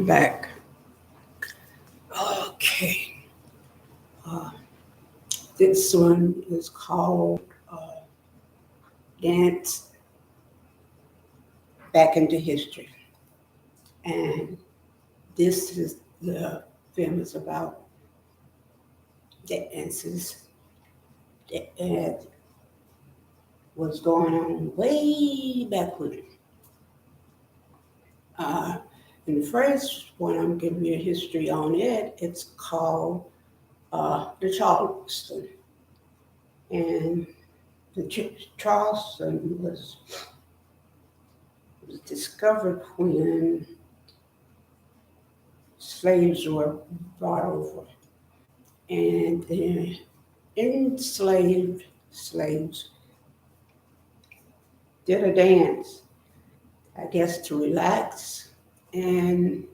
Back. Okay. Uh, this one is called Dance Back into History. And this is the film is about dances that was going on way back when. Uh, and the first one I'm giving you a history on it, it's called the Charleston. And the Charleston was discovered when slaves were brought over. And the enslaved slaves did a dance, I guess, to relax. And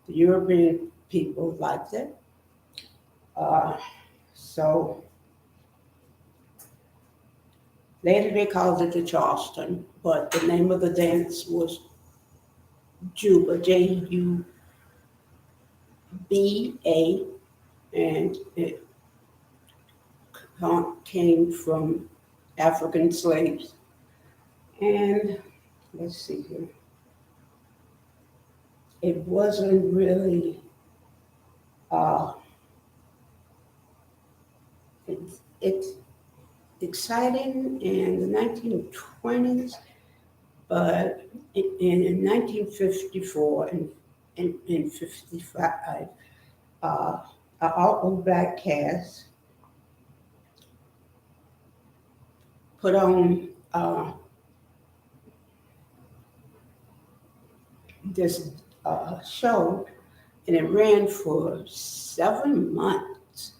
the European people liked it. Uh, so later they called it the Charleston, but the name of the dance was Juba, Juba, and it came from African slaves. And let's see here, it wasn't really, uh, it's exciting in the 1920s, but in 1954 and 55, uh, an all black cast put on this show, and it ran for 7 months.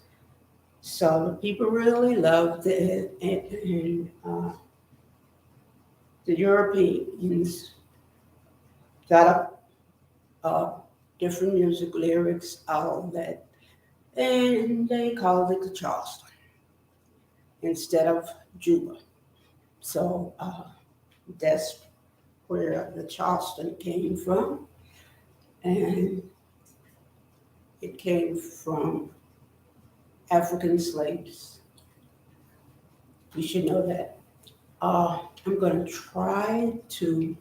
So the people really loved it, and the Europeans got up different music lyrics, all of that, and they called it the Charleston instead of Juba. So that's where the Charleston came from, and it came from African slaves. You should know that. I'm going to try to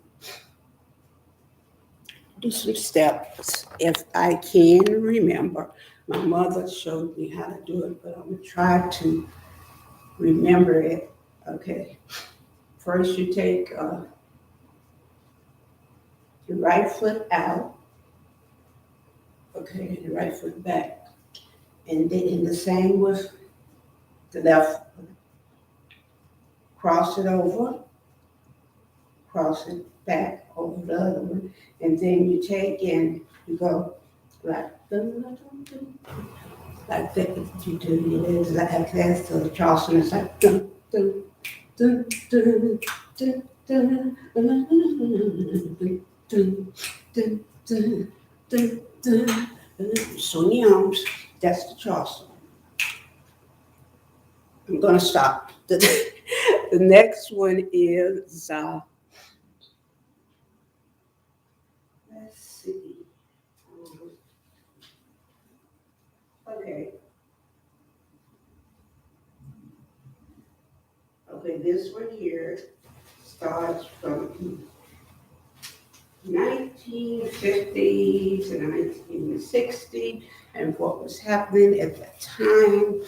do some steps if I can remember. My mother showed me how to do it, but I'm going to try to remember it. Okay. First, you take your right foot out, okay, the right foot back. And then in the same with the left foot. Cross it over, cross it back over the other one, and then you take and you go like like that. You do your legs like that. So the Charleston is like dun, dun, dun, dun, dun, dun, dun, dun, dun, dun, dun, dun. Swing your arms. That's the Charleston. I'm gonna stop. The next one is let's see. Okay. Okay, this one here starts from 1950 to 1960 and what was happening at that time.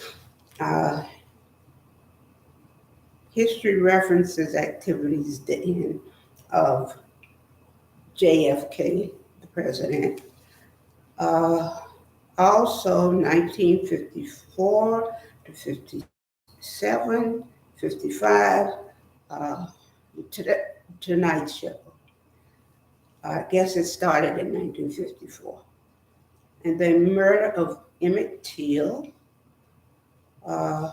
Uh, History references activities then of JFK, the president. Uh, Also, 1954 to 57, 55, uh, to the Tonight Show. I guess it started in 1954. And then murder of Emmett Till. Uh,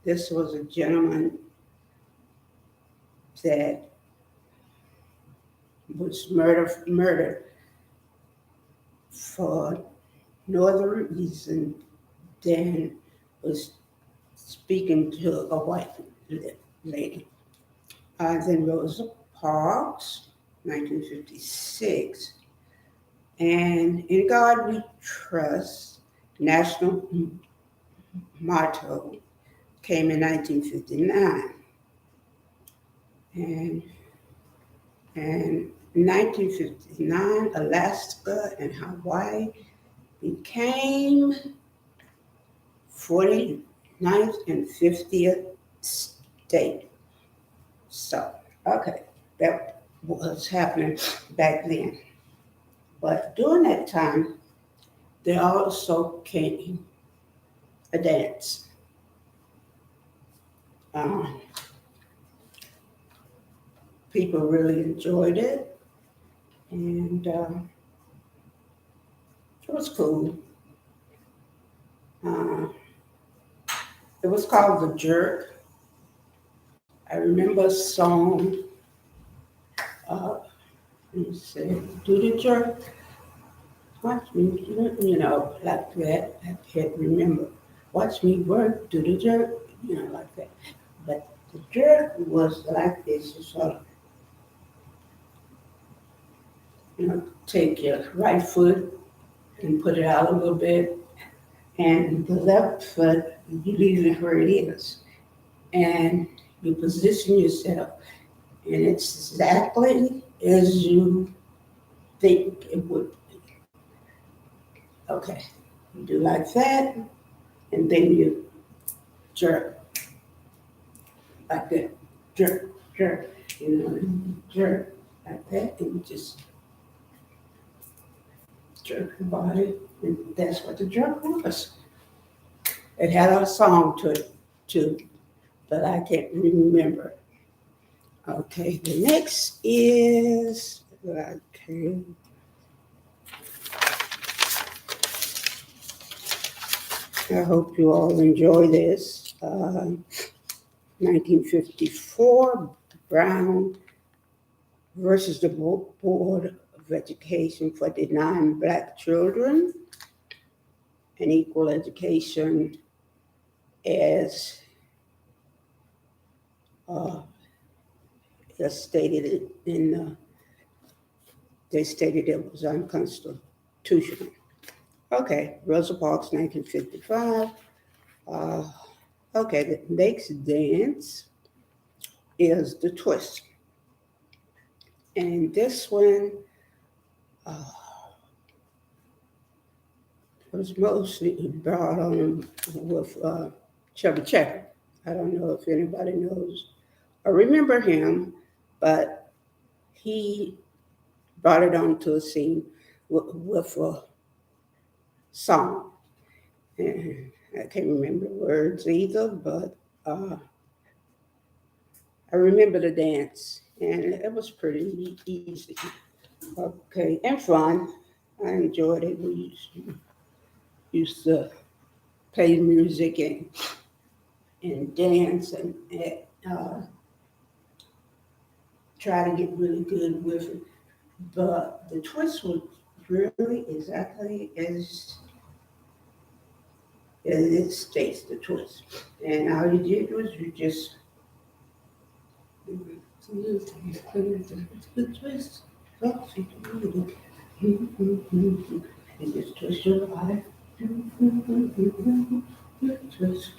this was a gentleman that was murdered for no other reason than was speaking to a white lady. Then Rosa Parks, 1956, And In God We Trust, national motto, came in 1959. And in 1959, Alaska and Hawaii became 49th and 50th state. So, okay, that was happening back then. But during that time, there also came a dance. Uh, People really enjoyed it, and it was cool. Uh, it was called The Jerk. I remember a song, uh, let me see, Do the Jerk, watch me, like that. I can't remember. Watch me work, do the jerk, like that. But the jerk was like this, you sort of, take your right foot and put it out a little bit, and the left foot, you leave it where it is. And you position yourself, and it's exactly as you think it would be. Okay, you do like that, and then you jerk like that, jerk, jerk, jerk like that, and you just jerk your body, and that's what the jerk was. It had a song to it too, but I can't remember. Okay, the next is okay. I hope you all enjoy this. 1954, Brown versus the Board of Education for denying Black children an equal education as uh, stated in they stated it was unconstitutional. Okay, Rosa Parks, 1955. Uh, okay, the next dance is the twist. And this one uh, was mostly brought on with Chubby Checker. I don't know if anybody knows or remember him, but he brought it onto a scene with a song. And I can't remember the words either, but I remember the dance, and it was pretty easy. Okay, and fun. I enjoyed it. We used to play music and dance and uh, try to get really good with it. But the twist was really exactly as it states the twist. And all you did was you just twist. You just twist your body. Twist.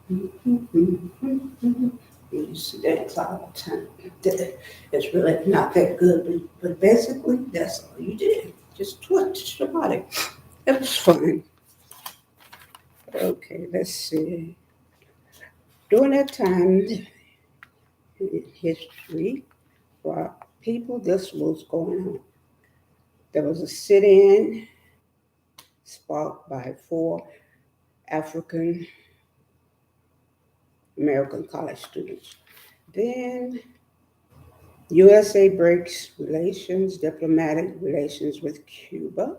You see that all the time. It's really not that good, but basically that's all you did. Just twist your body. It was fun. Okay, let's see. During that time in history, for people, this was going on. There was a sit-in sparked by 4 African American college students. Then USA breaks diplomatic relations with Cuba.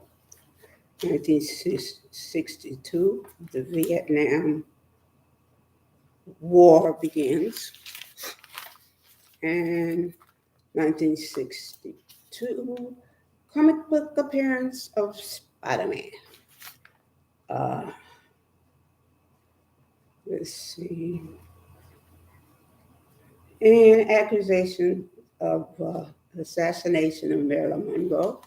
1962, the Vietnam War begins. And 1962, comic book appearance of Spider-Man. Uh, let's see. And accusation of assassination of Marilyn Monroe.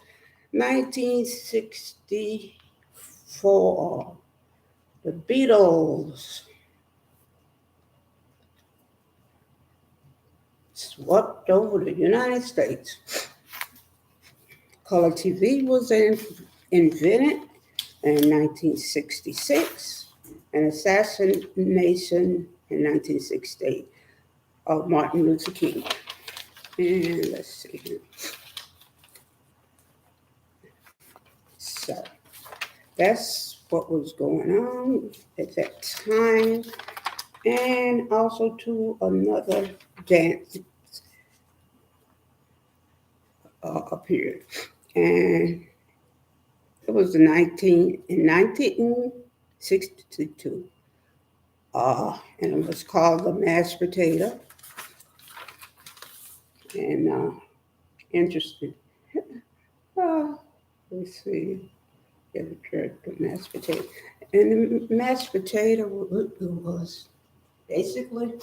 1964, the Beatles swept over the United States. Color TV was invented in 1966, and assassination in 1968 of Martin Luther King. And let's see. So that's what was going on at that time. And also to another dance appeared. And it was in 1962. And it was called the mashed potato. And interesting. Uh, let's see. Yeah, the mashed potato. And the mashed potato was basically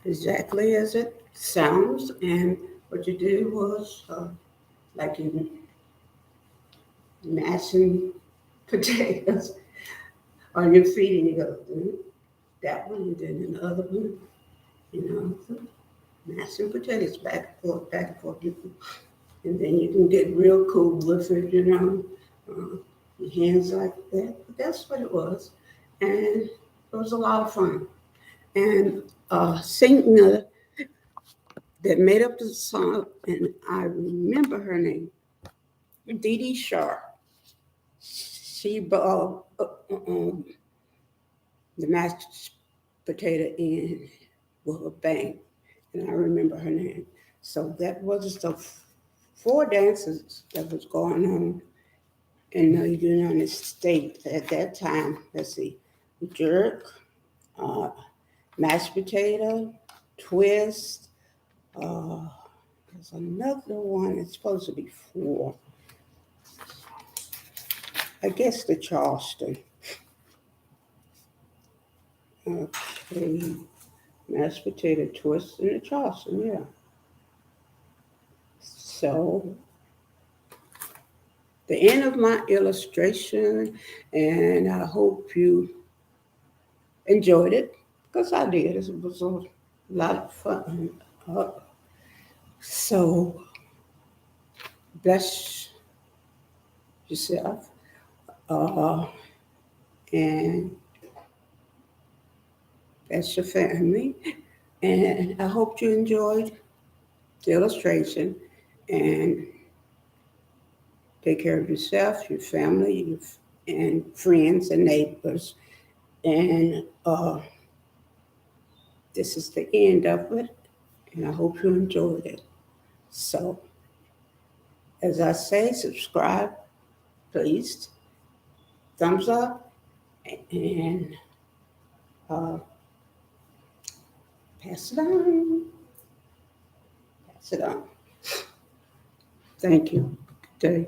exactly as it sounds. And what you did was like you mashing potatoes on your feet, and you go that one, and then the other one, so mashing potatoes back and forth, and then you can get real cool with it, your hands like that. But that's what it was, and it was a lot of fun. And singer that made up the song, and I remember her name, Dee Dee Sharp. She brought the mashed potato in with a bang, and I remember her name. So that was the four dances that was going on in the United States at that time. Let's see, jerk, uh, mashed potato, twist. Uh, there's another one. It's supposed to be four. I guess the Charleston. Okay, mashed potato twist and the Charleston. Yeah. So the end of my illustration, and I hope you enjoyed it because I did. It was a lot of fun. So bless yourself, uh, and bless your family. And I hope you enjoyed the illustration, and take care of yourself, your family, and friends and neighbors. And this is the end of it, and I hope you enjoyed it. So, as I say, subscribe, please, thumbs up, and uh, pass it on. Pass it on. Thank you. Good day.